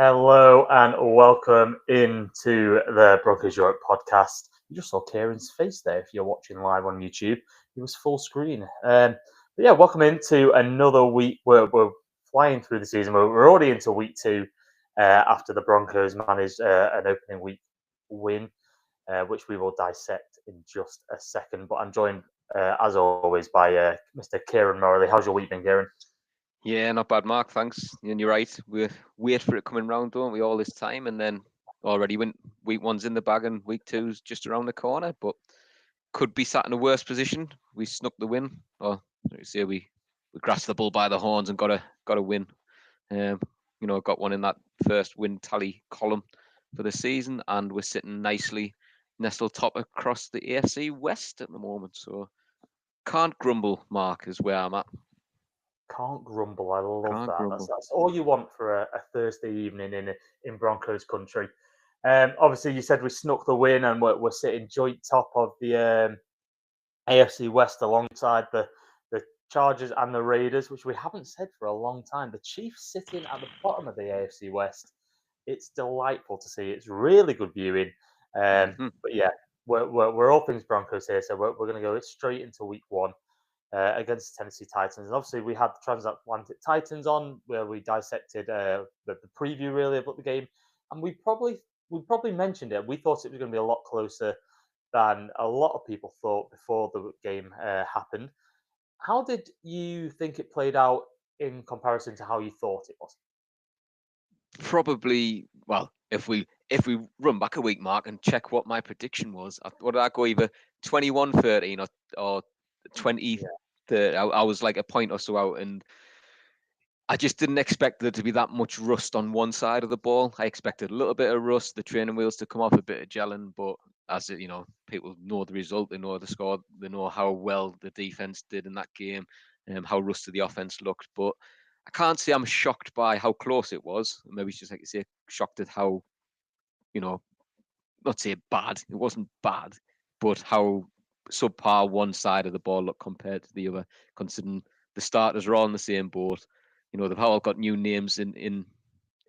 Hello and welcome into the Broncos Europe podcast. You just saw Kieran's face there if you're watching live on YouTube. He was full screen. But yeah, welcome into another week. We're flying through the season. We're already into week two after the Broncos managed an opening week win, which we will dissect in just a second. But I'm joined, as always, by Mr. Kieran Morley. How's your week been, Kieran? Yeah, not bad, Mark. Thanks. And you're right. We wait for it coming round, don't we, all this time, and then already week one's in the bag and week two's just around the corner. But could be sat in a worse position. We snuck the win, or let me say we grasped the bull by the horns and got a win. Got one in that first win tally column for the season, and we're sitting nicely nestled top across the AFC West at the moment. So can't grumble, Mark, is where I'm at. Can't grumble. I love Can't that. grumble. That's all you want for a Thursday evening in Broncos country. Obviously, you said we snuck the win and we're sitting joint top of the AFC West alongside the Chargers and the Raiders, which we haven't said for a long time. The Chiefs sitting at the bottom of the AFC West. It's delightful to see. It's really good viewing. Mm-hmm. But yeah, we're all things Broncos here, so we're going to go straight into week one against the Tennessee Titans. And obviously, we had the Transatlantic Titans on where we dissected the preview really about the game, and we probably mentioned it. We thought it was going to be a lot closer than a lot of people thought before the game happened. How did you think it played out in comparison to how you thought it was? Probably, well, if we run back a week, Mark, and check what my prediction was, what did I go, either 21-13 or 20 Yeah, 30? I was like a point or so out, and I just didn't expect there to be that much rust on one side of the ball. I expected a little bit of rust, the training wheels to come off, a bit of gelling, but people know the result, they know the score, they know how well the defense did in that game, and how rusty the offense looked. But I can't say I'm shocked by how close it was. Maybe it's just like you say, shocked at how, you know, not say bad. It wasn't bad, but how subpar one side of the ball looked compared to the other, considering the starters are all in the same boat. They've all got new names in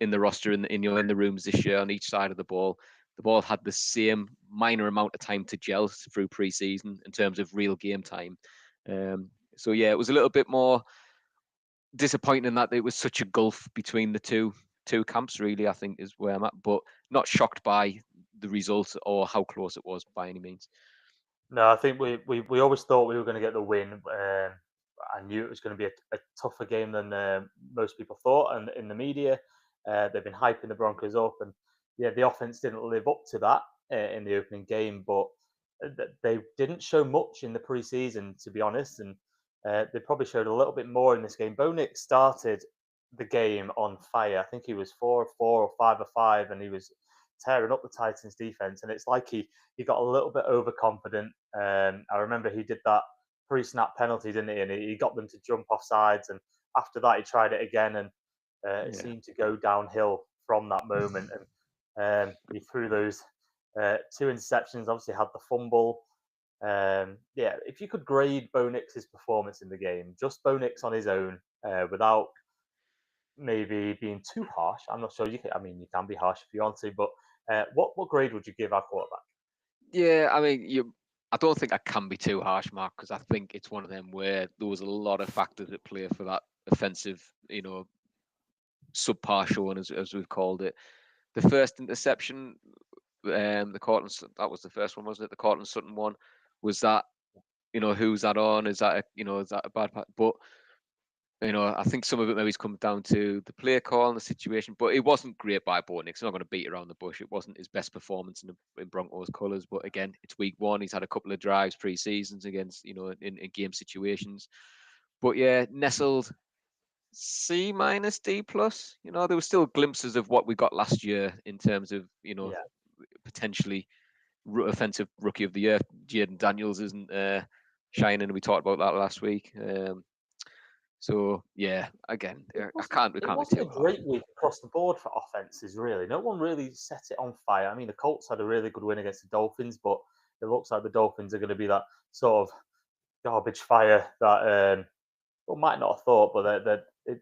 the roster in the rooms this year on each side of the ball. They've all had the same minor amount of time to gel through preseason in terms of real game time. So yeah, it was a little bit more disappointing that it was such a gulf between the two camps. Really, I think is where I'm at, but not shocked by the result or how close it was by any means. no, I think we always thought we were going to get the win. I knew it was going to be a tougher game than most people thought, and in the media, they've been hyping the Broncos up, and yeah, the offense didn't live up to that in the opening game, but they didn't show much in the preseason, to be honest, and they probably showed a little bit more in this game. Bo Nix started the game on fire. I think he was 4 of 4 or 5 of 5, and he was tearing up the Titans defense, and it's like he got a little bit overconfident. I remember he did that pre-snap penalty, didn't he? And he got them to jump off sides, and after that he tried it again, and it Yeah. seemed to go downhill from that moment. And he threw those two interceptions. Obviously, had the fumble. Yeah, if you could grade Bo Nix's performance in the game, just Bo Nix on his own, without maybe being too harsh. I'm not sure you can. I mean, you can be harsh if you want to, but what grade would you give our quarterback? Yeah, I mean, I don't think I can be too harsh, Mark, because I think it's one of them where there was a lot of factors at play for that offensive, subpar showing, as we've called it. The first interception, the Cortland, that was the first one, wasn't it? The Cortland Sutton one. Was that, who's that on? Is that a bad pass? But I think some of it maybe comes down to the play call and the situation, but it wasn't great by Bo Nix. I'm not going to beat around the bush. It wasn't his best performance in Broncos colours, but again, it's week one. He's had a couple of drives pre-seasons against, in game situations. But yeah, nestled C minus D plus. There were still glimpses of what we got last year in terms of, Yeah. potentially offensive rookie of the year. Jaden Daniels isn't shining. We talked about that last week. So yeah, again, It I wasn't. can't we It can't be wasn't too a harsh. great week across the board for offenses. Really, no one really set it on fire. I mean, the Colts had a really good win against the Dolphins, but it looks like the Dolphins are going to be that sort of garbage fire that well, might not have thought, but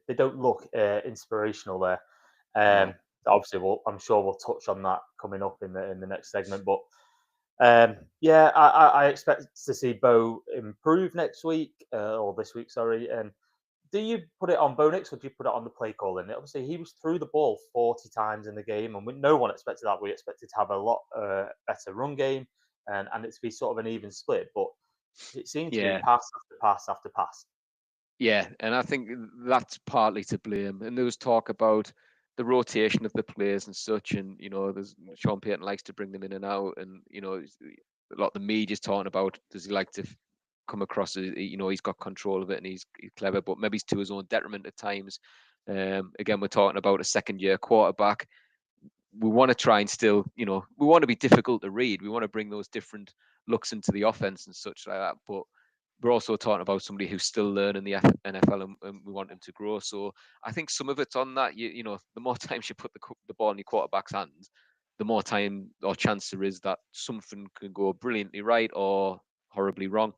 they don't look inspirational there. No. obviously, I'm sure we'll touch on that coming up in the next segment. But yeah, I expect to see Bo improve next week or this week. Sorry. And do you put it on Bo Nix or do you put it on the play calling? Obviously, he was through the ball 40 times in the game, and no one expected that. We expected to have a lot better run game and it to be sort of an even split. But it seemed to be Yeah, pass after pass after pass. yeah, and I think that's partly to blame. And there was talk about the rotation of the players and such, and there's Sean Payton likes to bring them in and out, and a lot of the media's talking about, does he like to come across as, he's got control of it and he's clever, but maybe he's to his own detriment at times. Again, we're talking about a second-year quarterback. We want to try and still, we want to be difficult to read. We want to bring those different looks into the offense and such like that. But we're also talking about somebody who's still learning the NFL, and we want him to grow. So I think some of it's on that. The more times you put the ball in your quarterback's hands, the more time or chance there is that something can go brilliantly right or horribly wrong.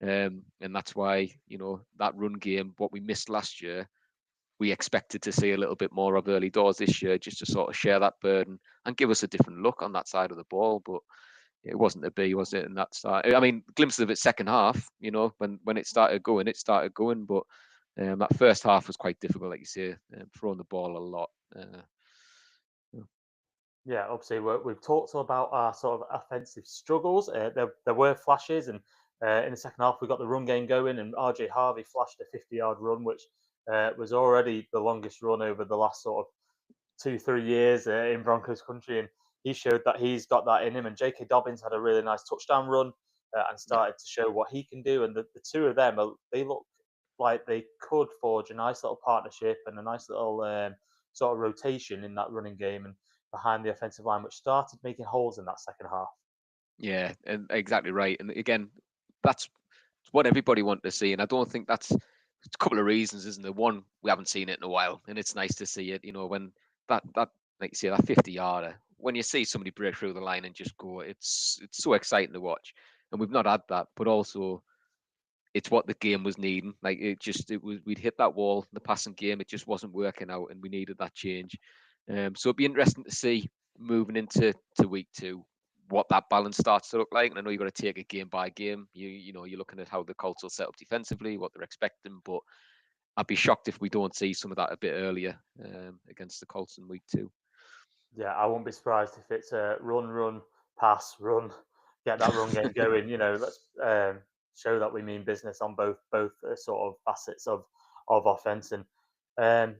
And that's why, that run game, what we missed last year, we expected to see a little bit more of early doors this year, just to sort of share that burden and give us a different look on that side of the ball. But it wasn't to be, was it? And that start, I mean, glimpses of it second half, when it started going, But that first half was quite difficult, like you say, throwing the ball a lot. Yeah, obviously we've talked about our sort of offensive struggles. There were flashes, and in the second half we got the run game going, and RJ Harvey flashed a 50-yard run, which was already the longest run over the last sort of 2-3 years in Broncos country, and he showed that he's got that in him. And J.K. Dobbins had a really nice touchdown run and Yeah, started to show what he can do. And the two of them, they look like they could forge a nice little partnership and a nice little sort of rotation in that running game and behind the offensive line, which started making holes in that second half. yeah, and exactly right. And again, that's what everybody wanted to see. And I don't think that's a couple of reasons, isn't there? One, we haven't seen it in a while, and it's nice to see it. When that like you say, that 50-yarder, when you see somebody break through the line and just go, it's so exciting to watch. And we've not had that, but also it's what the game was needing. Like we'd hit that wall in the passing game. It just wasn't working out, and we needed that change. So it'd be interesting to see moving into week 2 what that balance starts to look like. And I know you've got to take it game by game. You're looking at how the Colts will set up defensively, what they're expecting. But I'd be shocked if we don't see some of that a bit earlier against the Colts in week 2. Yeah, I won't be surprised if it's a run, pass, run, get that run game going. Let's show that we mean business on both sort of facets of offense. And um,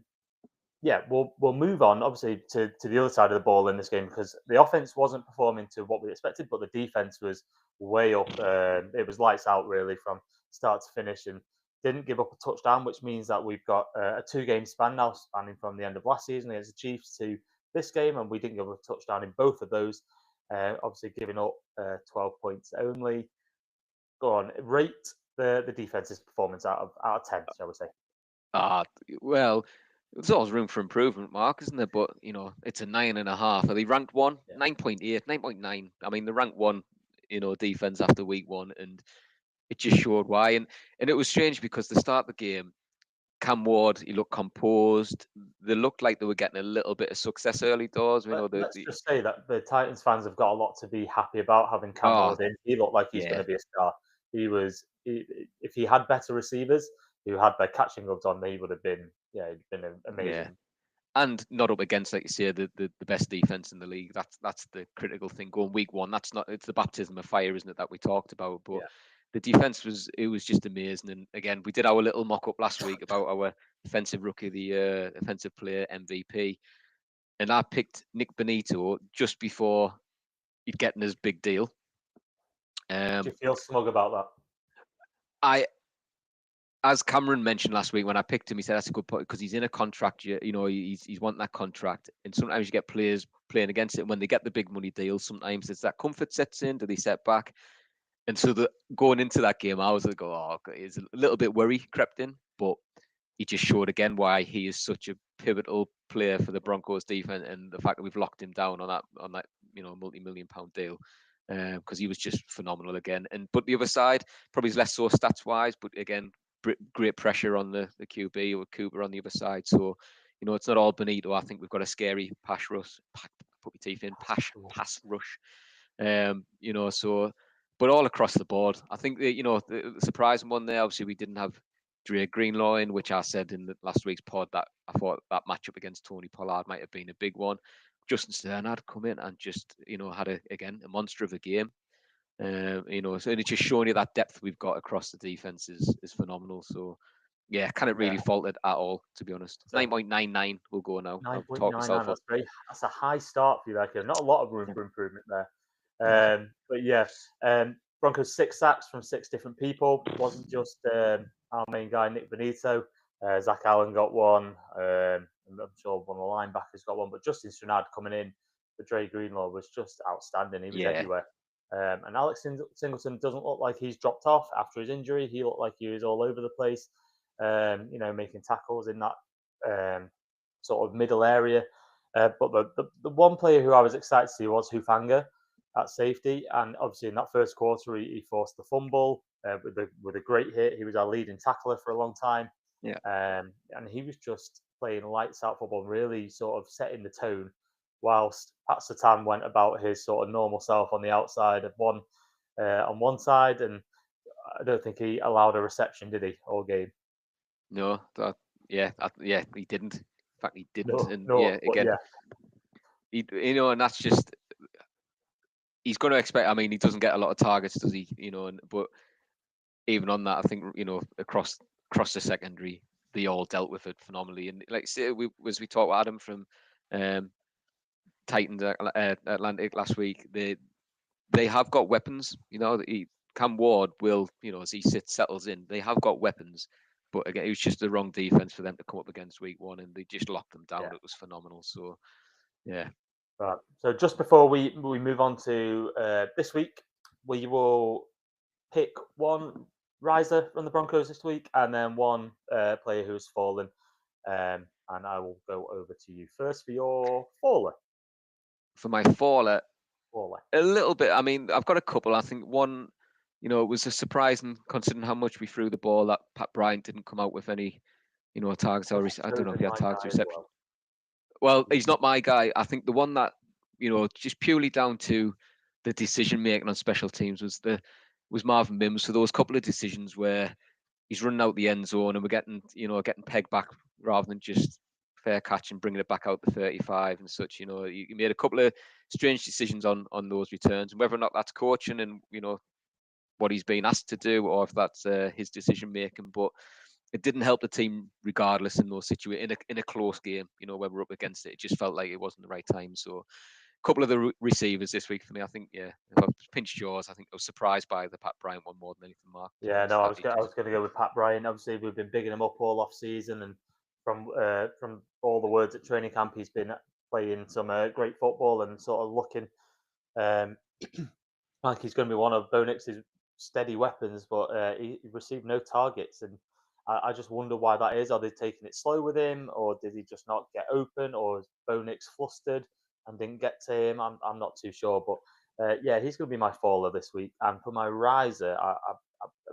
yeah, we'll move on obviously to the other side of the ball in this game because the offense wasn't performing to what we expected, but the defense was way up. It was lights out really from start to finish, and didn't give up a touchdown, which means that we've got a 2-game span now, spanning from the end of last season against the Chiefs to this game, and we didn't give up a touchdown in both of those. Obviously, giving up 12 points only. Go on, rate the defense's performance out of 10, shall we say? Well, there's always room for improvement, Mark, isn't there? But it's a 9.5. Are they ranked one? Yeah. 9.8, 9.9. I mean, the ranked one, defense after week 1, and it just showed why. And it was strange because the start of the game, Cam Ward, he looked composed. They looked like they were getting a little bit of success early doors. Let's just say that the Titans fans have got a lot to be happy about having Cam Oh, Ward in. He looked like he's going yeah, to be a star. If he had better receivers who had their catching gloves on, he would have been, he'd been yeah. amazing. And not up against, like you say, the best defense in the league. That's the critical thing going week 1. It's the baptism of fire, isn't it, that we talked about? But Yeah. the defense was just amazing. And again, we did our little mock up last week about our defensive rookie of the year, offensive player MVP, and I picked Nick Benito just before he'd getting his big deal. Do you feel smug about that? I As Cameron mentioned last week when I picked him, he said that's a good point because he's in a contract. He's wanting that contract, and sometimes you get players playing against it. And when they get the big money deals, sometimes it's that comfort sets in. Do they set back? And so going into that game, I was like, oh, it's a little bit worry crept in, but he just showed again why he is such a pivotal player for the Broncos defense, and the fact that we've locked him down on that multi-million-pound deal. Because he was just phenomenal again. But the other side, probably less so stats wise, but again, great pressure on the QB with Cooper on the other side. So, it's not all Benito. I think we've got a scary pass rush. Put my teeth in. Pass rush. So, but all across the board, I think the surprising one there. Obviously, we didn't have Dre Greenlaw in, which I said in the last week's pod that I thought that matchup against Tony Pollard might have been a big one. Justin Sternad come in and just had a monster of a game. So it's just showing you that depth we've got across the defense is phenomenal. So yeah, can't really fault it at all, to be honest. 9.99 will go now. I'll talk myself up. That's a high start for you, like not a lot of room for improvement there. But yeah, Broncos 6 sacks from 6 different people. It wasn't just our main guy Nick Benito. Zach Allen got one. I'm sure one of the linebackers got one. But Justin Sternad coming in for Dre Greenlaw was just outstanding. He was everywhere. And Alex Singleton doesn't look like he's dropped off after his injury. He looked like he was all over the place, making tackles in that sort of middle area. But the one player who I was excited to see was Hufanga at safety. And obviously in that first quarter, he forced the fumble with a great hit. He was our leading tackler for a long time. Yeah. And he was just playing lights out football, really sort of setting the tone, whilst Pat Surtain went about his sort of normal self on the outside of on one side, and I don't think he allowed a reception, did he, all game? No, he didn't. In fact, he didn't. And that's just he's going to expect. I mean, he doesn't get a lot of targets, does he? But even on that, I think across the secondary, they all dealt with it phenomenally. And like say, we talked with Adam from Titans Atlantic last week, they have got weapons. Cam Ward will, as he settles in, they have got weapons. But again, it was just the wrong defense for them to come up against week 1, and they just locked them down. Yeah. It was phenomenal. So, yeah. Right. So just before we move on to this week, we will pick one riser from the Broncos this week, and then one player who's fallen. And I will go over to you first for your faller. For my faller, a little bit. I mean, I've got a couple. I think one, it was a surprising considering how much we threw the ball that Pat Bryant didn't come out with any, targets or I don't know if he had targets reception. Well, he's not my guy. I think the one that, just purely down to the decision making on special teams was Marvin Mims for those couple of decisions where he's running out the end zone and we're getting pegged back rather than just fair catch and bringing it back out the 35 and such. He made a couple of strange decisions on those returns, and whether or not that's coaching and what he's been asked to do, or if that's his decision making. But it didn't help the team regardless in those situations. In a close game, when we're up against it, it just felt like it wasn't the right time. So a couple of the receivers this week for me, I think, if I've pinched yours, I think I was surprised by the Pat Bryant one more than anything, Mark. Yeah, no, I was going to go with Pat Bryant. Obviously, we've been bigging him up all off season, and from all the words at training camp, he's been playing some great football and sort of looking like he's going to be one of Bo Nix's steady weapons, but he received no targets, and I just wonder why that is. Are they taking it slow with him, or did he just not get open, or is Bo Nix flustered and didn't get to him? I'm not too sure, but yeah, he's going to be my faller this week. And for my riser, a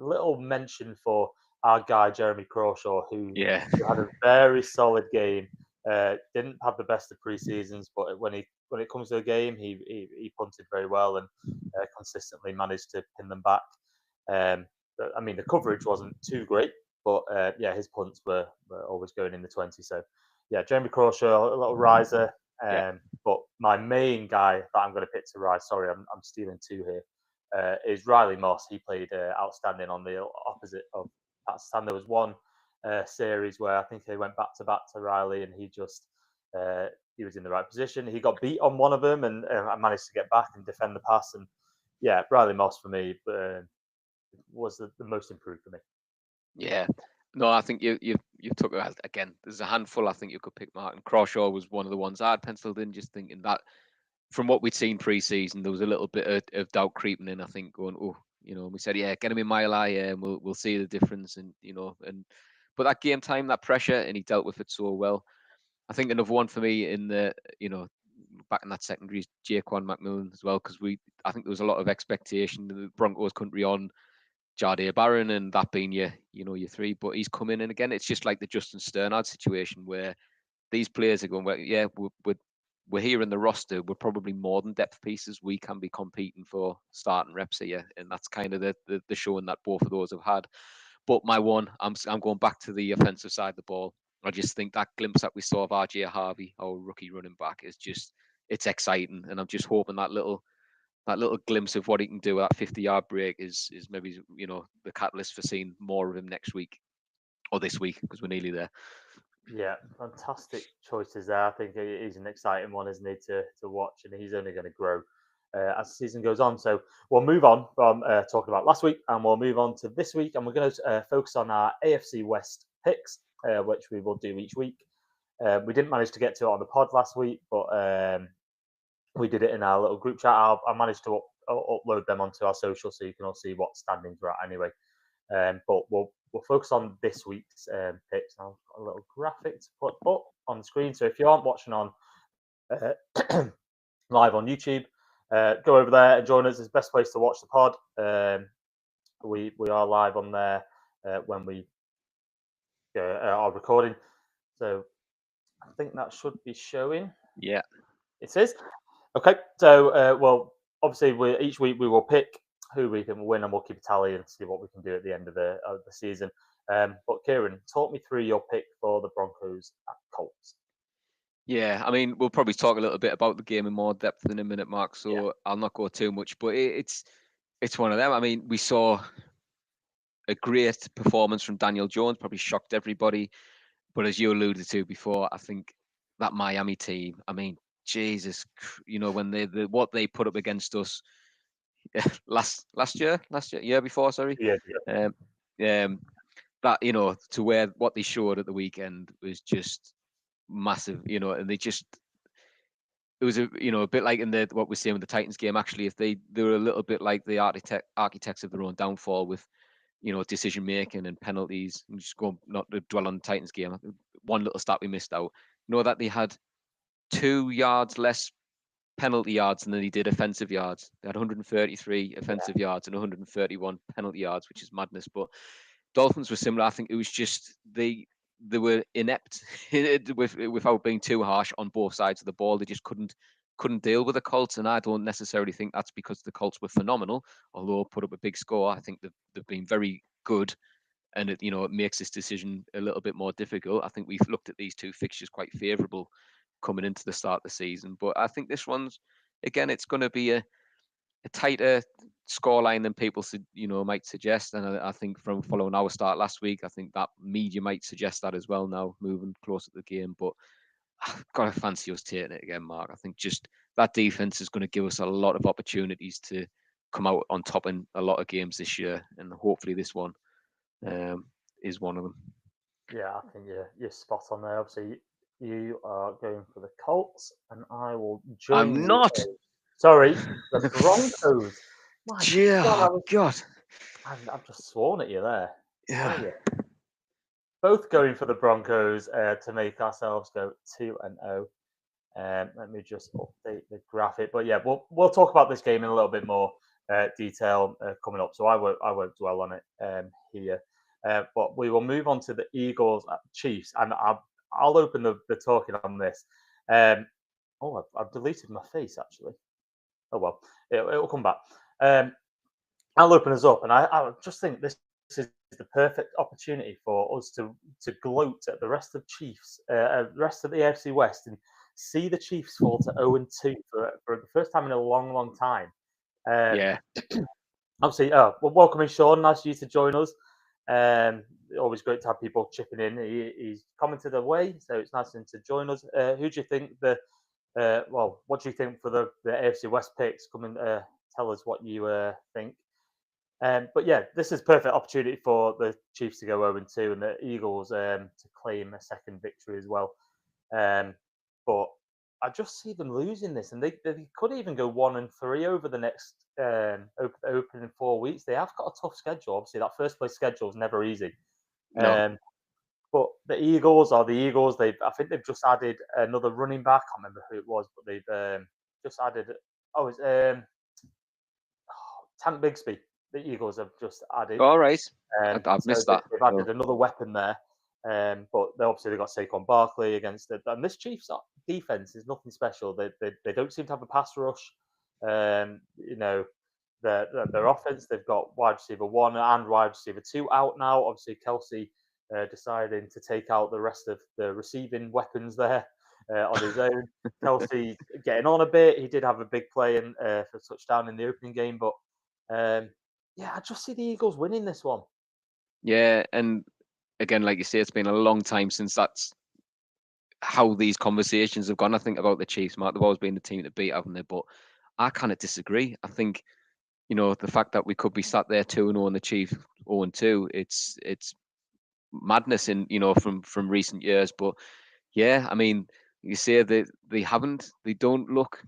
little mention for our guy Jeremy Crawshaw, who had a very solid game. Didn't have the best of pre-seasons, but when it comes to a game, he punted very well and consistently managed to pin them back. I mean, the coverage wasn't too great, but yeah, his punts were always going in the 20. So yeah, Jeremy Crawshaw, a little riser. But my main guy that I'm going to pick to rise, sorry, I'm stealing two here, is Riley Moss. He played outstanding on the opposite of Pat Surtain. There was one series where I think they went back to back to Riley, and he was in the right position. He got beat on one of them, and I managed to get back and defend the pass. And yeah, Riley Moss for me was the most improved for me. Yeah. No, I think you took it again. There's a handful I think you could pick. Martin Crawshaw was one of the ones I'd penciled in, just thinking that from what we'd seen pre-season, there was a little bit of doubt creeping in. I think going, we said, yeah, get him in Mile High, and we'll see the difference, and but that game time, that pressure, and he dealt with it so well. I think another one for me in the back in that secondary is Jaquan McMillan as well, because I think there was a lot of expectation. The Broncos couldn't be on Jahdae Barron and that being your three, but he's come in, and again, it's just like the Justin Sternad situation where these players are going, well, yeah, we're here in the roster. We're probably more than depth pieces. We can be competing for starting reps here, and that's kind of the showing that both of those have had. But my one, I'm going back to the offensive side of the ball. I just think that glimpse that we saw of RJ Harvey, our rookie running back, is just, it's exciting, and I'm just hoping that little glimpse of what he can do at that 50-yard break is maybe, you know, the catalyst for seeing more of him next week or this week, because we're nearly there. Yeah, fantastic choices there. I think he's an exciting one, isn't he, to watch, and he's only going to grow as the season goes on. So we'll move on from talking about last week, and we'll move on to this week, and we're going to focus on our AFC West picks, which we will do each week. We didn't manage to get to it on the pod last week, but we did it in our little group chat. I managed to upload them onto our social, so you can all see what standings we're at anyway. But we'll focus on this week's picks. I've got a little graphic to put up on the screen. So if you aren't watching on live on YouTube, go over there and join us. It's the best place to watch the pod. We are live on there when we are recording. So I think that should be showing. Yeah, it is. Okay. So well, obviously, each week we will pick who we think will win, and we'll keep a tally and see what we can do at the end of the season. But Kieran, talk me through your pick for the Broncos at Colts. Yeah, I mean, we'll probably talk a little bit about the game in more depth in a minute, Mark. So I'll not go too much, but it's one of them. I mean, we saw a great performance from Daniel Jones, probably shocked everybody. But as you alluded to before, I think that Miami team, I mean, Jesus, you know, when what they put up against us last year before, sorry. Yeah. That, you know, to where what they showed at the weekend was just massive, you know, and they just, it was a bit like in what we're seeing with the Titans game. Actually, if they were a little bit like the architects of their own downfall with, you know, decision making and penalties. And just go not to dwell on the Titans game. One little stat we missed out. You know that they had 2 yards less penalty yards than they did offensive yards. They had 133 offensive yards and 131 penalty yards, which is madness. But Dolphins were similar. I think it was just they were inept without being too harsh on both sides of the ball. They just couldn't deal with the Colts, and I don't necessarily think that's because the Colts were phenomenal, although put up a big score. I think they've been very good, and it makes this decision a little bit more difficult. I think we've looked at these two fixtures quite favourable coming into the start of the season, but I think this one's, again, it's going to be a tighter scoreline than people might suggest. And I think from following our start last week, I think that media might suggest that as well now, moving closer to the game. But I've got to fancy us taking it again, Mark. I think just that defense is going to give us a lot of opportunities to come out on top in a lot of games this year, and hopefully this one is one of them. Yeah, I think you're spot on there. Obviously, you are going for the Colts, and I will join I'm you. not. Sorry, the Broncos. My God, I've just sworn at you there. Yeah. Both going for the Broncos to make ourselves go 2-0. Let me just update the graphic. But yeah, we'll talk about this game in a little bit more detail coming up. So I won't dwell on it here. But we will move on to the Eagles at Chiefs, and I'll open the talking on this. I've deleted my face actually. Oh well, it'll come back. I'll open us up, and I just think this is the perfect opportunity for us to gloat at the rest of Chiefs, the rest of the AFC West, and see the Chiefs fall to 0-2 for the first time in a long, long time. Yeah. Obviously, well, welcome in, Sean. Nice of you to join us. Always great to have people chipping in. He's commented away, so it's nice of him to join us. Who do you think what do you think for the AFC West picks? Come and tell us what you think. But yeah, this is perfect opportunity for the Chiefs to go 0-2 and the Eagles to claim a second victory as well. But I just see them losing this, and they could even go 1-3 over the next opening 4 weeks. They have got a tough schedule. Obviously, that first place schedule is never easy. No. But the Eagles are the Eagles. I think they've just added another running back. I can't remember who it was, but they've just added. It's Tank Bigsby. The Eagles have just added. All right. I've missed that. They've added another weapon there. But obviously they got Saquon Barkley against it, and this Chiefs defense is nothing special. They don't seem to have a pass rush. You know, their offense, they've got wide receiver 1 and wide receiver 2 out now. Obviously, Kelsey deciding to take out the rest of the receiving weapons there on his own. Kelsey getting on a bit. He did have a big play for a touchdown in the opening game, but yeah, I just see the Eagles winning this one. Yeah, and again, like you say, it's been a long time since that's how these conversations have gone. I think about the Chiefs, Mark, they've always been the team to beat, haven't they? But I kind of disagree. I think, the fact that we could be sat there 2-0 and the Chiefs 0-2, it's madness from recent years. But yeah, I mean, you say that they don't look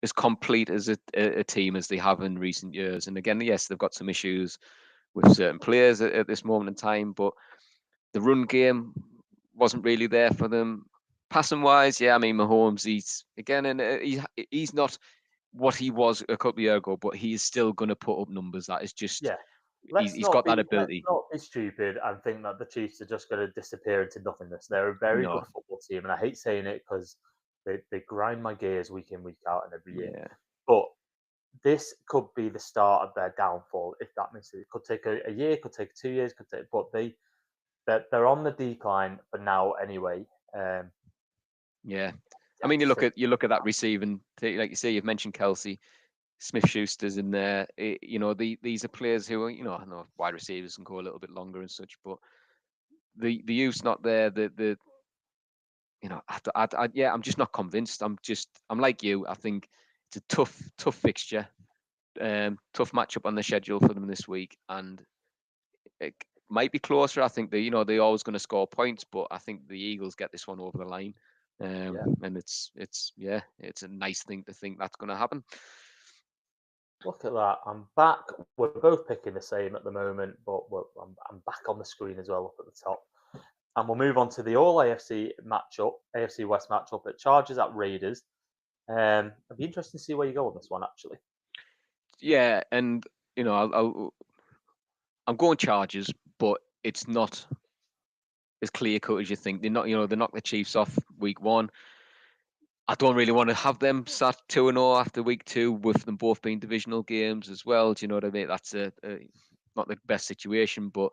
as complete as a team as they have in recent years. And again, yes, they've got some issues with certain players at this moment in time, but the run game wasn't really there for them. Passing wise, yeah, I mean, Mahomes, he's not what he was a couple of years ago, but he is still going to put up numbers. That is just, Yeah, he's got that let's ability. not be stupid and think that the Chiefs are just going to disappear into nothingness. They're a very good No, football team, and I hate saying it because they grind my gears week in, week out, and every year. yeah, But this could be the start of their downfall, if that makes sense. It could take a year, could take 2 years, but they're on the decline for now anyway. yeah. I I mean, just think, you look at that receiving, like you say, you've mentioned Kelsey. Smith Schuster's in there. These are players who are, I know wide receivers can go a little bit longer and such, but the youth's not there. Yeah, I'm just not convinced. I'm like you. I think it's a tough fixture, tough matchup on the schedule for them this week, and it might be closer. I think they're always going to score points, but I think the Eagles get this one over the line. yeah. And it's a nice thing to think that's going to happen. Look at that. I'm back. We're both picking the same at the moment, but I'm back on the screen as well up at the top. And we'll move on to the all AFC matchup, AFC West matchup at Chargers at Raiders. It'd be interesting to see where you go on this one, actually. Yeah, and I'm going Chargers, but it's not as clear cut as you think. They knocked the Chiefs off week 1. I don't really want to have them sat 2-0 after week 2 with them both being divisional games as well. Do you know what I mean? That's not the best situation, but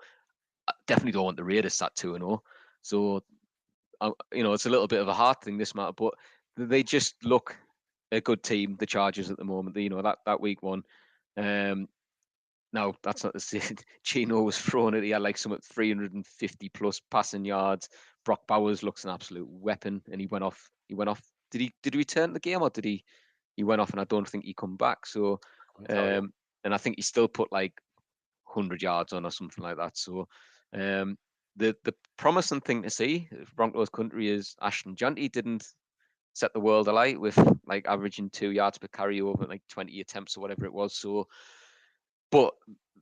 I definitely don't want the Raiders sat 2-0. So, it's a little bit of a hard thing, this matter, but they just look a good team, the Chargers at the moment. That week 1. Now, that's not the same. Chino was thrown it. He had like some 350 plus passing yards. Brock Bowers looks an absolute weapon, and he went off. Did he return the game, or did he? He went off, and I don't think he come back. So, Couldn't tell you. and I think he still put like 100 yards on or something like that. So, the promising thing to see if Broncos country is Ashton Janty didn't set the world alight with like averaging 2 yards per carry over like 20 attempts or whatever it was. So, but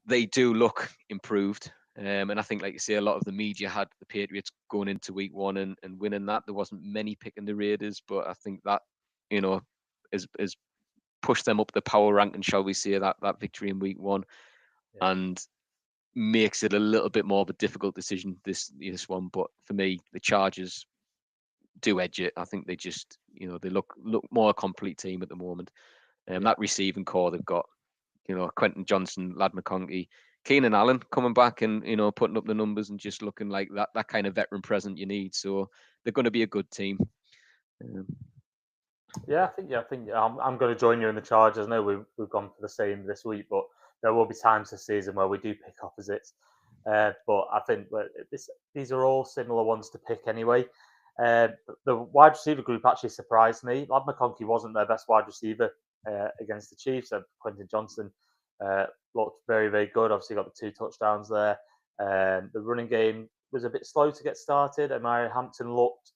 they do look improved. And I think, like you say, a lot of the media had the Patriots going into week 1 and winning that. There wasn't many picking the Raiders, but I think that, is pushed them up the power ranking, shall we say, that victory in week 1, Yeah. and makes it a little bit more of a difficult decision, this one. But for me, the Chargers do edge it. I think they just, they look more a complete team at the moment. That receiving core they've got, Quentin Johnson, Lad McConkey, Keenan Allen coming back and, putting up the numbers and just looking like that kind of veteran present you need. So they're going to be a good team. I think I'm going to join you in the Chargers. I know we've gone for the same this week, but there will be times this season where we do pick opposites. But I think these are all similar ones to pick anyway. The wide receiver group actually surprised me. Lad McConkey wasn't their best wide receiver against the Chiefs. And Quentin Johnson looked very, very good. Obviously, got the 2 touchdowns there. The running game was a bit slow to get started. Amari Hampton looked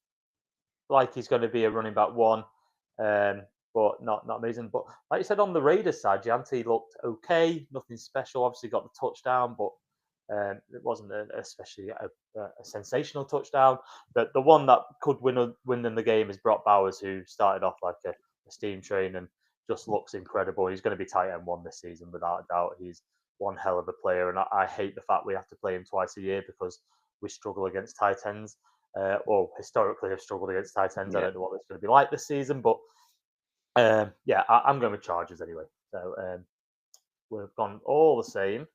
like he's going to be a running back 1. But not amazing. But like you said, on the Raiders side, Gianti looked okay, nothing special. Obviously, got the touchdown, but it wasn't especially a sensational touchdown. The one that could win them the game is Brock Bowers, who started off like a steam train and just looks incredible. He's going to be tight end 1 this season without a doubt. He's one hell of a player, and I hate the fact we have to play him twice a year because we struggle against tight ends, or historically have struggled against tight ends. I Yeah. don't know what it's going to be like this season, but yeah, I'm going with Chargers anyway. So we've gone all the same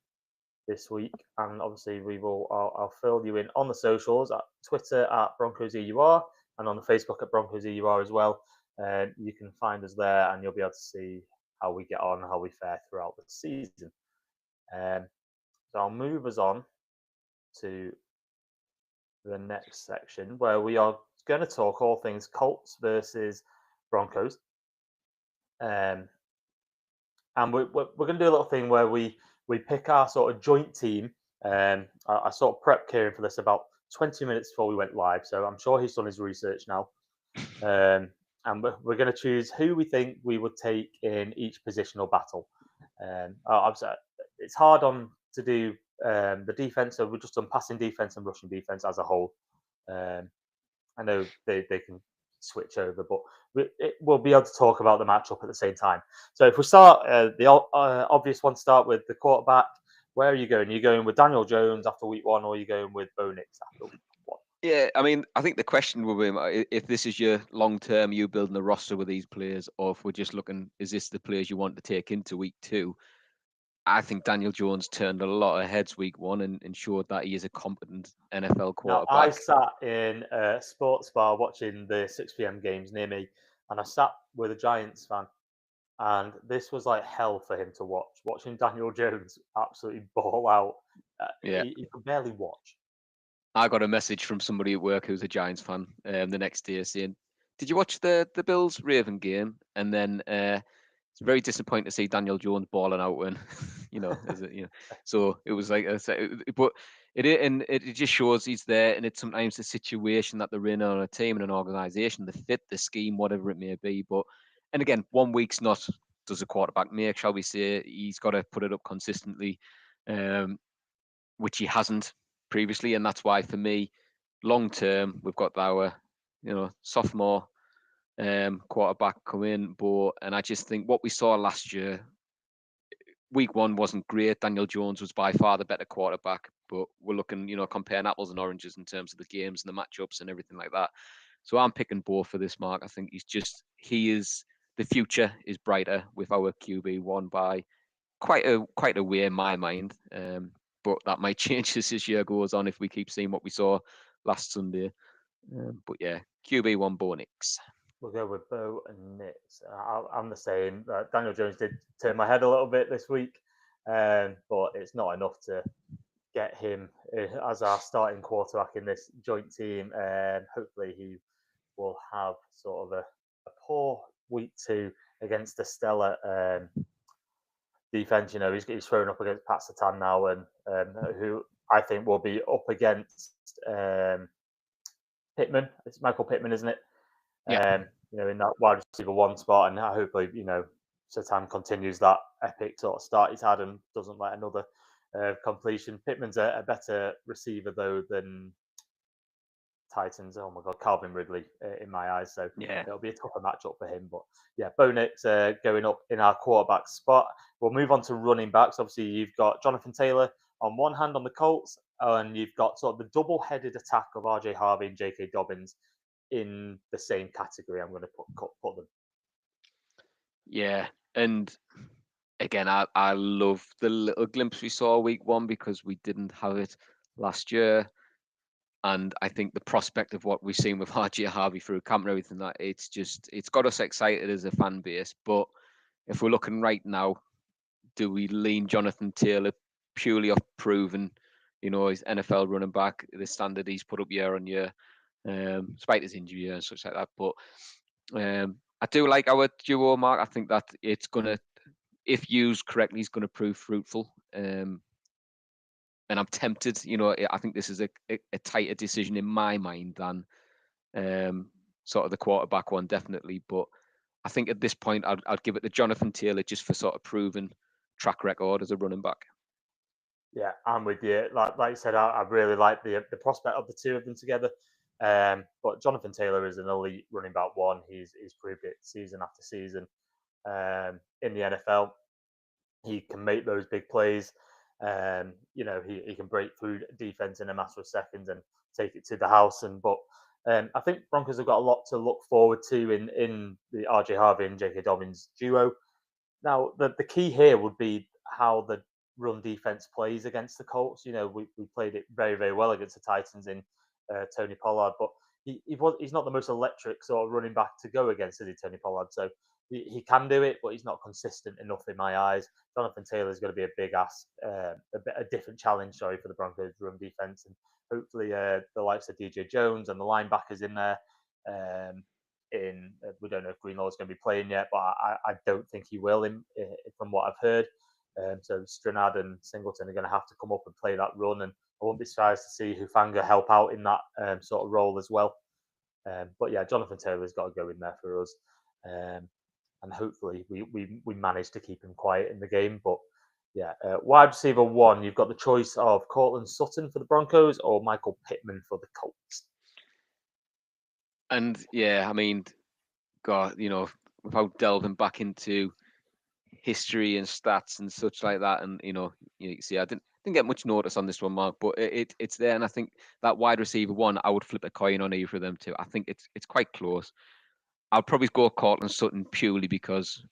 this week, and obviously we will. I'll fill you in on the socials at Twitter at Broncos EUR and on the Facebook at Broncos EUR as well. You can find us there, and you'll be able to see how we get on, how we fare throughout the season. So I'll move us on to the next section where we are going to talk all things Colts versus Broncos. And we're going to do a little thing where we pick our sort of joint team. I sort of prepped Kieran for this about 20 minutes before we went live, so I'm sure he's done his research now. And we're going to choose who we think we would take in each positional battle. It's hard to do the defense, so we're just on passing defense and rushing defense as a whole. I know they can switch over, but we'll be able to talk about the matchup at the same time. So if we start, the obvious one, start with the quarterback. Where are you going? Are you going with Daniel Jones after week one, or are you going with Bo Nix after week one? Yeah, I mean, I think the question will be if this is your long term, you building a roster with these players, or if we're just looking, is this the players you want to take into week two? I think Daniel Jones turned a lot of heads week one and ensured that he is a competent NFL Now, I quarterback. sat in a sports bar watching the 6 p.m. games near me, and I sat with a Giants fan, and this was like hell for him to watch. Watching Daniel Jones absolutely ball out, Yeah. he could barely watch. I got a message from somebody at work who's a Giants fan the next day saying, "Did you watch the Bills Raven game?" And then it's very disappointing to see Daniel Jones balling out when So it was like, but it just shows he's there, and it's sometimes the situation that they're in on a team and an organization, the fit, the scheme, whatever it may be. But and again, 1 week's not does a quarterback make, shall we say? He's got to put it up consistently. Which he hasn't previously, and that's why for me, long term, we've got our sophomore quarterback come in, and I just think what we saw last year, week one wasn't great. Daniel Jones was by far the better quarterback, but we're looking, comparing apples and oranges in terms of the games and the matchups and everything like that. So I'm picking Bo for this, Mark. I think the future is brighter with our QB1 by quite a way in my mind. But that might change as this year goes on if we keep seeing what we saw last Sunday. But yeah, QB1 Bo Nix. We'll go with Bo and Nix. I'm the same. Daniel Jones did turn my head a little bit this week, but it's not enough to get him as our starting quarterback in this joint team. Hopefully, he will have sort of a poor week two against the stellar defense. He's thrown up against Pat Satan now, and who I think will be up against Pittman. It's Michael Pittman, isn't it? Yeah. In that wide receiver one spot, and hopefully, Satan continues that epic sort of start he's had and doesn't let another completion. Pittman's a better receiver though than Titans. Oh my God, Calvin Ridley in my eyes. So Yeah. it'll be a tougher matchup for him. But yeah, Bo Nix going up in our quarterback spot. We'll move on to running backs. Obviously, you've got Jonathan Taylor on one hand on the Colts, and you've got sort of the double-headed attack of RJ Harvey and J.K. Dobbins in the same category. I'm going to put them. Yeah, and again, I love the little glimpse we saw week one because we didn't have it last year. And I think the prospect of what we've seen with RJ Harvey through camp and everything, that it's got us excited as a fan base. But if we're looking right now, do we lean Jonathan Taylor purely off proven, his NFL running back, the standard he's put up year on year, despite his injury and such like that. But I do like our duo, Mark. I think that it's gonna, if used correctly, is gonna prove fruitful. And I'm tempted, I think this is a tighter decision in my mind than sort of the quarterback one, definitely. But I think at this point, I'd give it to Jonathan Taylor just for sort of proven track record as a running back. Yeah, I'm with you. Like you said, I really like the prospect of the two of them together. But Jonathan Taylor is an elite running back one. He's proved it season after season in the NFL. He can make those big plays. He can break through defense in a matter of seconds and take it to the house. I think Broncos have got a lot to look forward to in the RJ Harvey and J.K. Dobbins duo. Now, the key here would be how the run defense plays against the Colts. We played it very, very well against the Titans in Tony Pollard, but he's not the most electric sort of running back to go against, is he, Tony Pollard? So he can do it, but he's not consistent enough in my eyes. Jonathan Taylor is going to be a big ask, a different challenge, sorry, for the Broncos run defense, and hopefully the likes of DJ Jones and the linebackers in there. We don't know if Greenlaw is going to be playing yet, but I don't think he will, from what I've heard. So Stranad and Singleton are going to have to come up and play that run, and I won't be surprised to see Hufanga help out in that sort of role as well. But yeah, Jonathan Taylor's got to go in there for us, and hopefully we manage to keep him quiet in the game. But yeah, wide receiver 1, you've got the choice of Cortland Sutton for the Broncos or Michael Pittman for the Colts. And yeah, I mean, God, without delving back into history and stats and such like that, and you see, I didn't get much notice on this one, Mark, but it's there, and I think that wide receiver 1, I would flip a coin on either of them too. I think it's quite close. I'll probably go Cortland Sutton purely because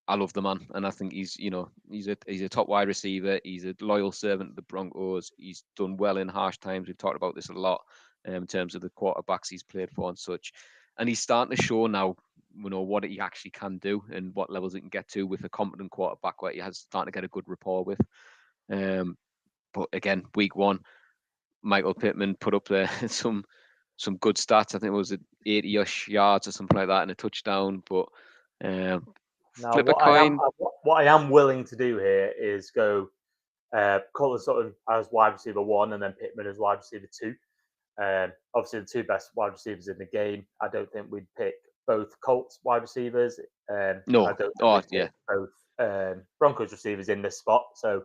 I love the man, and I think he's a top wide receiver. He's a loyal servant of the Broncos. He's done well in harsh times. We've talked about this a lot in terms of the quarterbacks he's played for and such. And he's starting to show now, what he actually can do and what levels he can get to with a competent quarterback where he has starting to get a good rapport with. But again, week 1, Michael Pittman put up there some good stats. I think it was 80-ish yards or something like that and a touchdown. But now, flip a coin. What I am willing to do here is go Cortland Sutton as wide receiver 1 and then Pittman as wide receiver 2. Obviously, the 2 best wide receivers in the game. I don't think we'd pick both Colts wide receivers. No. I don't think we'd pick both Broncos receivers in this spot. So,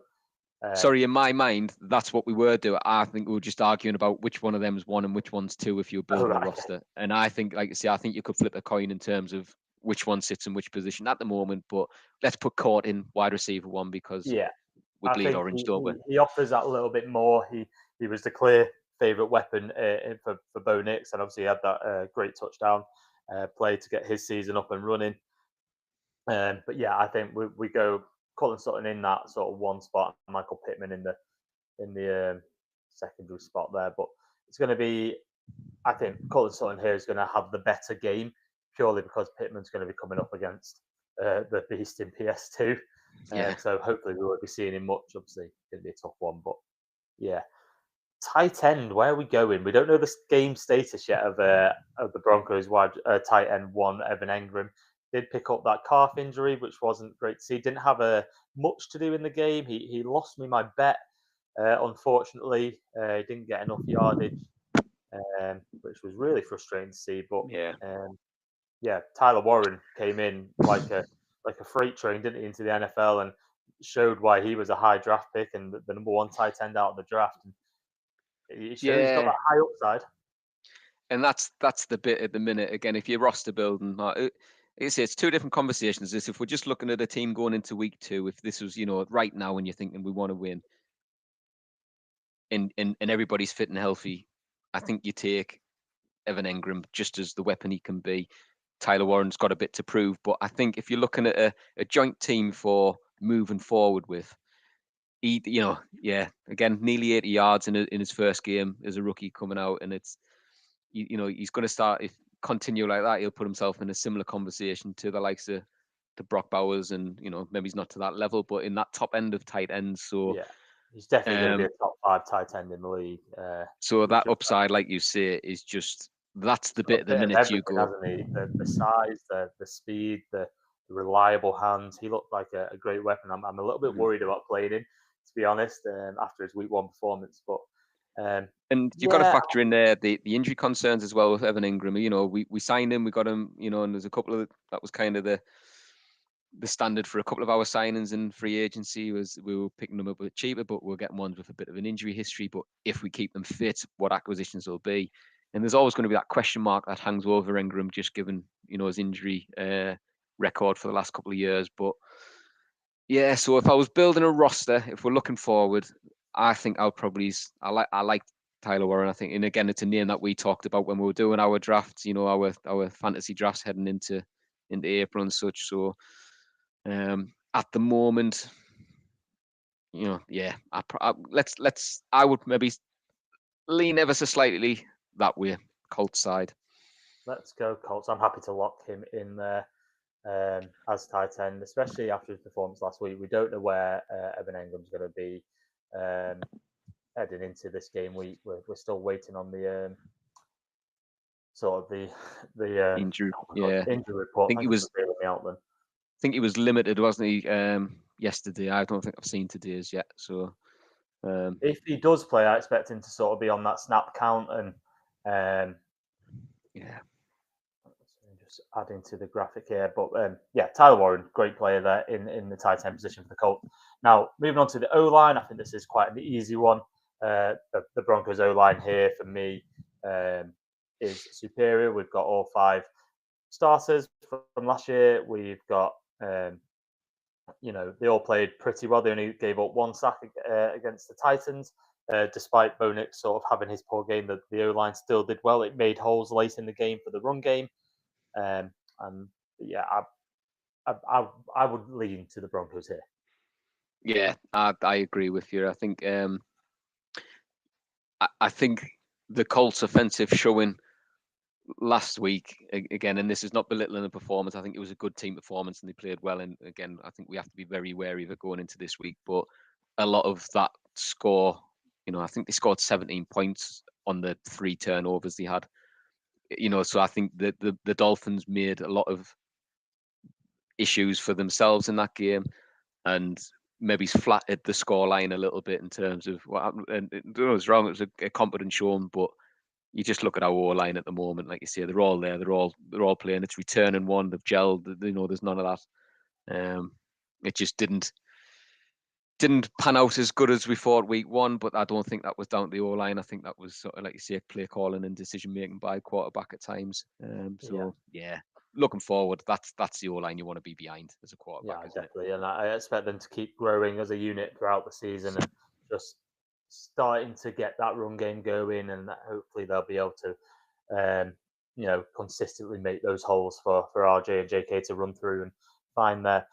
sorry, in my mind, that's what we were doing. I think we were just arguing about which one of them is 1 and which one's 2 if you're building a roster. And I think, like I say, I think you could flip a coin in terms of which one sits in which position at the moment. But let's put Court in wide receiver 1 because we bleed orange, don't we? He offers that a little bit more. He was the clear favourite weapon for Bo Nix, and obviously he had that great touchdown play to get his season up and running. But yeah, I think we go Cortland Sutton in that sort of 1 spot, and Michael Pittman in the secondary spot there. But it's going to be, I think Cortland Sutton here is going to have the better game purely because Pittman's going to be coming up against the beast in PS2. So hopefully we won't be seeing him much. Obviously, it's going to be a tough one, but yeah. Tight end, where are we going? We don't know the game status yet of the Broncos wide tight end 1, Evan Engram. Did pick up that calf injury, which wasn't great to see. Didn't have much to do in the game. He lost me my bet, unfortunately. He didn't get enough yardage, which was really frustrating to see. But Tyler Warren came in like a freight train, didn't he, into the NFL and showed why he was a high draft pick and the number 1 tight end out of the draft. And he shows he's got that high upside. And that's the bit at the minute. Again, if you're roster building, it's 2 different conversations. This, if we're just looking at a team going into week 2, if this was, right now when you're thinking we want to win and everybody's fit and healthy, I think you take Evan Engram just as the weapon he can be. Tyler Warren's got a bit to prove, but I think if you're looking at a joint team for moving forward with, again, nearly 80 yards in his first game as a rookie coming out, and it's, he's going to start, if continue like that, he'll put himself in a similar conversation to the likes of the Brock Bowers, and maybe he's not to that level, but in that top end of tight ends. So yeah, he's definitely going to be a top 5 tight end in the league. So that upside, like you say, is just, that's the bit the minute you go. Hasn't he? The size, the speed, the reliable hands. He looked like a great weapon. I'm a little bit worried about playing him, to be honest, after his week 1 performance. But and you've got to factor in there the injury concerns as well with Evan Engram. We signed him, we got him, and there's a couple of, that was kind of the standard for a couple of our signings in free agency, was we were picking them up a bit cheaper, but we're getting ones with a bit of an injury history. But if we keep them fit, what acquisitions will be? And there's always going to be that question mark that hangs over Engram, just given his injury record for the last couple of years. But Yeah, so if I was building a roster, if we're looking forward, I think I like Tyler Warren. I think, and again, it's a name that we talked about when we were doing our drafts. Our fantasy drafts heading into April and such. So at the moment, yeah, I would maybe lean ever so slightly that way, Colts side. Let's go Colts. I'm happy to lock him in there as tight end, especially after his performance last week. We don't know where Evan Engram's going to be heading into this game week. We're still waiting on the sort of the Injury, yeah. injury report. Thank you for bailing me out then. I think he was limited, wasn't he? Yesterday, I don't think I've seen today's yet. So if he does play, I expect him to sort of be on that snap count and yeah. Just adding to the graphic here, but yeah, Tyler Warren, great player there in the tight end position for the Colts. Now moving on to the O line, I think this is quite an easy one. The Broncos O line here for me is superior. We've got all 5 starters from last year. We've got they all played pretty well. They only gave up 1 sack against the Titans. Despite Bo Nix sort of having his poor game, the O line still did well. It made holes late in the game for the run game. And yeah, I would lean to the Broncos here. Yeah, I agree with you. I think the Colts offensive showing last week again, and this is not belittling the performance. I think it was a good team performance and they played well. And again, I think we have to be very wary of it going into this week. But a lot of that score, I think they scored 17 points on the 3 turnovers they had. So I think that the Dolphins made a lot of issues for themselves in that game, and maybe flattered the scoreline a little bit in terms of what happened. And it was wrong. It was a competent showing, but you just look at our O line at the moment. Like you say, they're all there. They're all playing. It's returning one. They've gelled. There's none of that. It just didn't pan out as good as we thought week 1. But I don't think that was down to the O line. I think that was sort of like you say, play calling and decision making by quarterback at times. Yeah. Looking forward, that's the O line you want to be behind as a quarterback. Yeah, isn't definitely. it? And I expect them to keep growing as a unit throughout the season and just starting to get that run game going. And hopefully they'll be able to, consistently make those holes for RJ and JK to run through and find their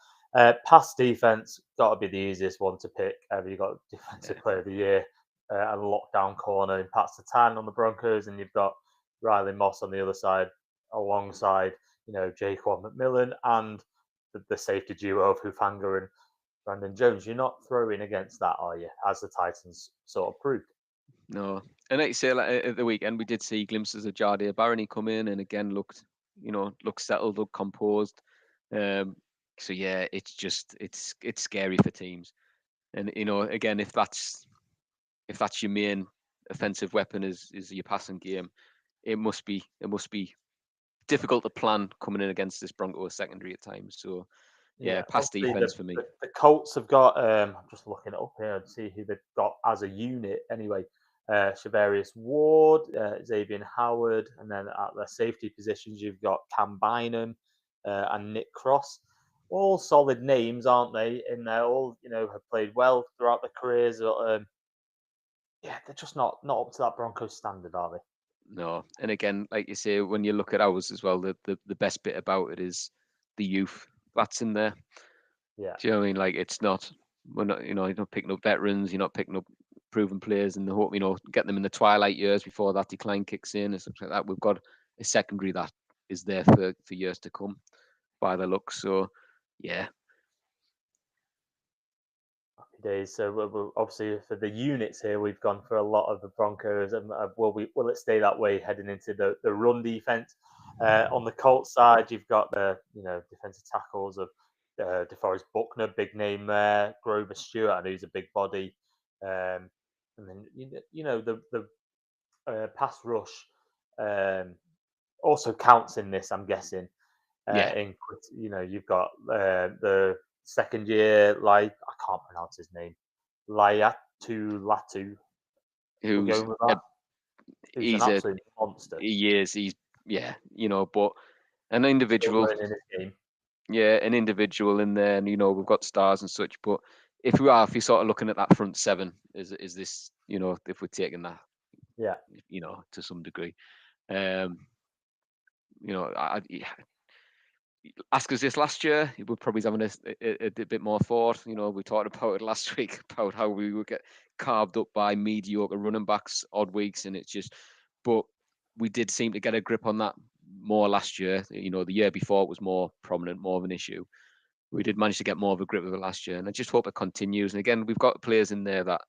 pass defense. Got to be the easiest one to pick. You've got defensive player of the year and lockdown corner in Pat Satan on the Broncos, and you've got Riley Moss on the other side alongside Jaquan McMillan and the safety duo of Hufanga and Brandon Jones. You're not throwing against that, are you? As the Titans sort of proved. No, and like you say, like, at the weekend we did see glimpses of Jardine Barony come in, and again looked settled, looked composed. So yeah, it's scary for teams, and again if that's your main offensive weapon is your passing game, it must be difficult to plan coming in against this Broncos secondary at times. So yeah, pass defense for me. The Colts have got. I'm just looking it up here and see who they've got as a unit. Anyway, Shavarius Ward, Xavier Howard, and then at the safety positions you've got Cam Bynum and Nick Cross. All solid names, aren't they? And they're all have played well throughout their careers. But, yeah, they're just not up to that Broncos standard, are they? No, and again, like you say, when you look at ours as well, the best bit about it is the youth that's in there. Yeah. Do you know what I mean? Like we're not, you're not picking up veterans, you're not picking up proven players in the hope, get them in the twilight years before that decline kicks in and stuff like that. We've got a secondary that is there for years to come by the looks. So yeah. Happy days. So we're obviously for the units here, we've gone for a lot of the Broncos, and will it stay that way heading into the run defense? On the Colts side, you've got the defensive tackles of DeForest Buckner, big name there. Grover Stewart, I know he's a big body, and then the pass rush also counts in this. I'm guessing. Yeah. You've got the second year, I can't pronounce his name, Latu. We're going with that. He's an absolute monster. He is. He's but an individual. Still learning his game. an individual in there, and we've got stars and such. But if you're sort of looking at that front seven, is this if we're taking that, Yeah, to some degree, um, ask us this last year, we're probably having a bit more thought. We talked about it last week about how we would get carved up by mediocre running backs odd weeks, and but we did seem to get a grip on that more last year. The year before it was more prominent, more of an issue. We did manage to get more of a grip of it last year, and I just hope it continues. And again, we've got players in there that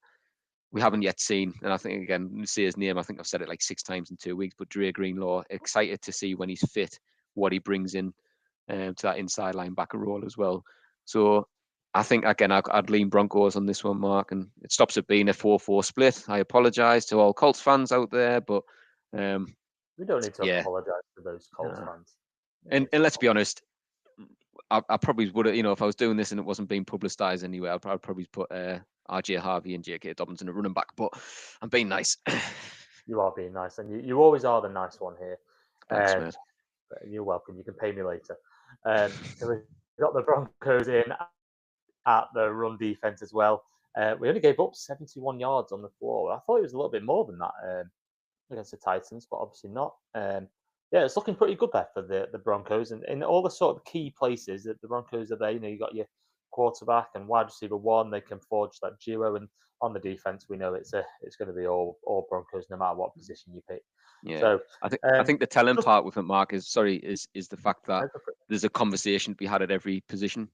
we haven't yet seen. And I think, again, see his name, I think I've said it like 6 times in 2 weeks, but Dre Greenlaw, excited to see when he's fit, what he brings in to that inside linebacker role as well. So I think, again, I'd lean Broncos on this one, Mark, and it stops it being a 4-4 split. I apologise to all Colts fans out there, but we don't need to yeah. apologise to those Colts fans. And let's be honest, I probably would have, if I was doing this and it wasn't being publicised anywhere, I'd probably put RJ Harvey and J.K. Dobbins in a running back, but I'm being nice. You are being nice, and you always are the nice one here. Thanks, mate. You're welcome. You can pay me later. So we've got the Broncos in at the run defense as well. We only gave up 71 yards on the floor. I thought it was a little bit more than that against the Titans, but obviously not. Yeah, it's looking pretty good there for the Broncos, and in all the sort of key places that the Broncos are there. You got your quarterback and wide receiver one. They can forge that duo, and on the defense, we know it's going to be all Broncos, no matter what position you pick. Yeah, so I think the telling just, part with it, Mark, is the fact that there's a conversation to be had at every position,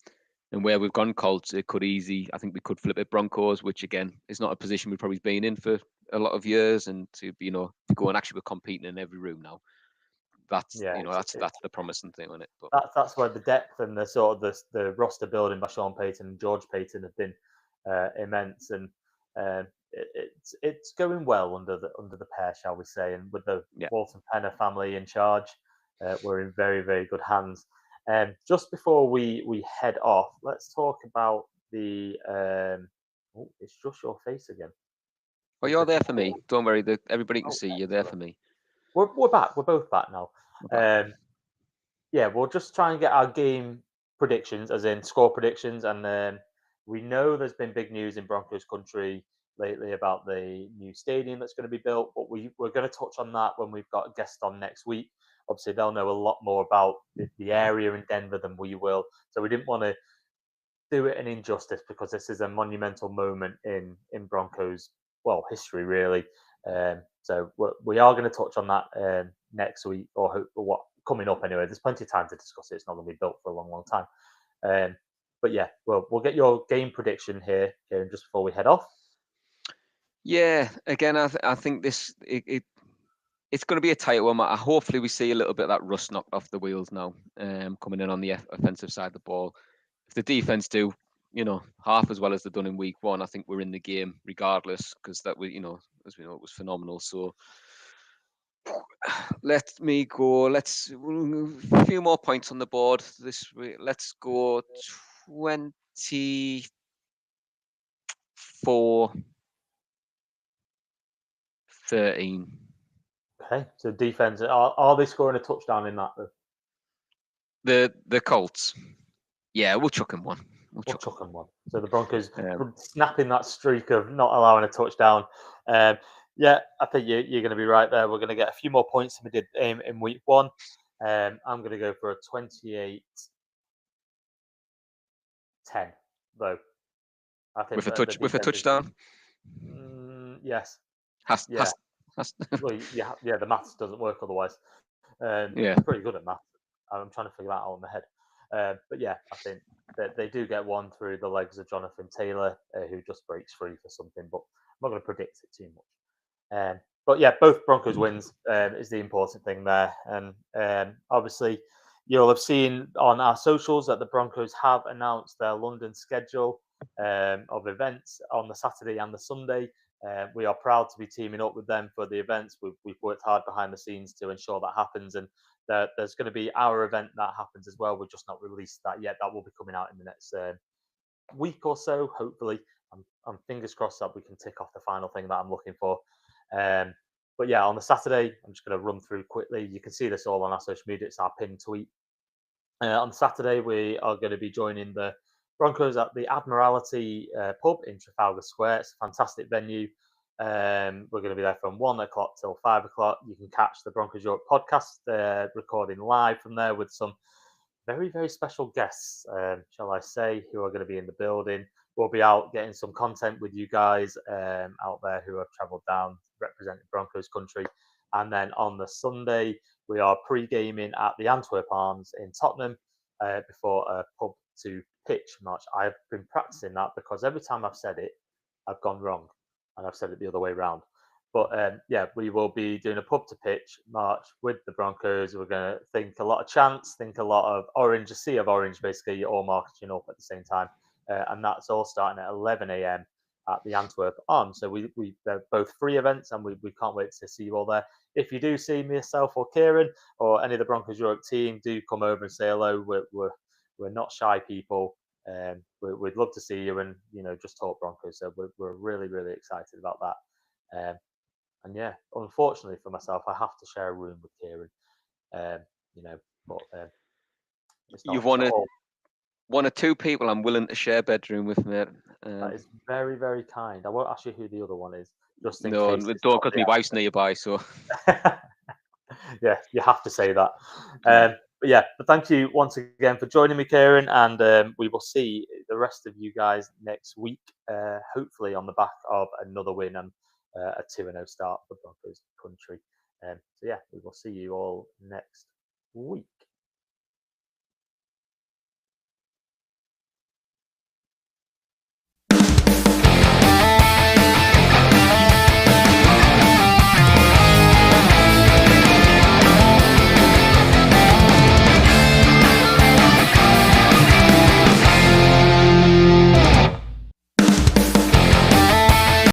and where we've gone Colts, I think we could flip it Broncos, which again is not a position we've probably been in for a lot of years, and to go and actually we're competing in every room now. That's that's the promising thing on it. But that's where the depth and the sort of the roster building by Sean Payton and George Payton have been immense, and it's going well under the pair, shall we say? And with the Walton Penner family in charge, we're in very, very good hands. And just before we head off, let's talk about the. It's just your face again. Well, you're there for me. Don't worry. Everybody can see you're there for me. We're back. We're both back now. Yeah, we'll just try and get our game predictions, as in score predictions, and we know there's been big news in Broncos country lately about the new stadium that's going to be built, but we're going to touch on that when we've got a guest on next week. Obviously, they'll know a lot more about the area in Denver than we will, so we didn't want to do it an injustice because this is a monumental moment in Broncos history, really. So we are going to touch on that next week, or what coming up anyway. There's plenty of time to discuss it. It's not going to be built for a long, long time. But yeah, we'll get your game prediction here, Kieran, just before we head off. Yeah, again, I think this it's going to be a tight one. Hopefully, we see a little bit of that rust knocked off the wheels now, coming in on the offensive side of the ball. If the defense do, half as well as they've done in week one, I think we're in the game regardless, because that was, as we know, it was phenomenal. So let me go. Let's a few more points on the board this week. Let's go 24-13. Okay, so defense, are they scoring a touchdown in that? The Colts. Yeah, we'll chuck them one. We'll chuck them one. So the Broncos snapping that streak of not allowing a touchdown. Yeah, I think you're going to be right there. We're going to get a few more points than we did in week one. I'm going to go for a 28-10, though. I think with a touchdown. Yes. Well, yeah. The maths doesn't work otherwise. I'm pretty good at maths. I'm trying to figure that out in my head. But yeah, I think that they do get one through the legs of Jonathan Taylor, who just breaks free for something. But I'm not going to predict it too much. But yeah, both Broncos wins is the important thing there. And obviously, you'll have seen on our socials that the Broncos have announced their London schedule of events on the Saturday and the Sunday. We are proud to be teaming up with them for the events. We've worked hard behind the scenes to ensure that happens, and there's going to be our event that happens as well. We've just not released that yet. That will be coming out in the next week or so, hopefully. I'm fingers crossed that we can tick off the final thing that I'm looking for. But yeah, on the Saturday, I'm just going to run through quickly. You can see this all on our social media. It's our pinned tweet. On Saturday, we are going to be joining the Broncos at the Admiralty pub in Trafalgar Square. It's a fantastic venue. We're going to be there from 1 o'clock till 5 o'clock. You can catch the Broncos York podcast recording live from there with some very, very special guests, shall I say, who are going to be in the building. We'll be out getting some content with you guys out there who have travelled down representing Broncos country. And then on the Sunday, we are pre-gaming at the Antwerp Arms in Tottenham before a pub to pitch match. I've been practicing that because every time I've said it, I've gone wrong, and I've said it the other way around. But yeah, we will be doing a pub to pitch march with the Broncos. We're going to think a lot of chants, think a lot of orange, a sea of orange, basically, all marching up at the same time. And that's all starting at 11 a.m. at the Antwerp Arms. So they're both free events, and we can't wait to see you all there. If you do see myself or Kieran or any of the Broncos Europe team, do come over and say hello. We're not shy people. We'd love to see you and just talk Broncos. So we're really, really excited about that. And yeah, unfortunately for myself, I have to share a room with Kieran. But it's not. You've It's not all. one or two people I'm willing to share bedroom with, mate. That is very, very kind. I won't ask you who the other one is, just in No, case. It's don't, not because my wife's nearby. So yeah, you have to say that. But yeah, but thank you once again for joining me, Kieran, and we will see the rest of you guys next week, hopefully on the back of another win and a 2-0 start for Broncos country. So yeah, we will see you all next week.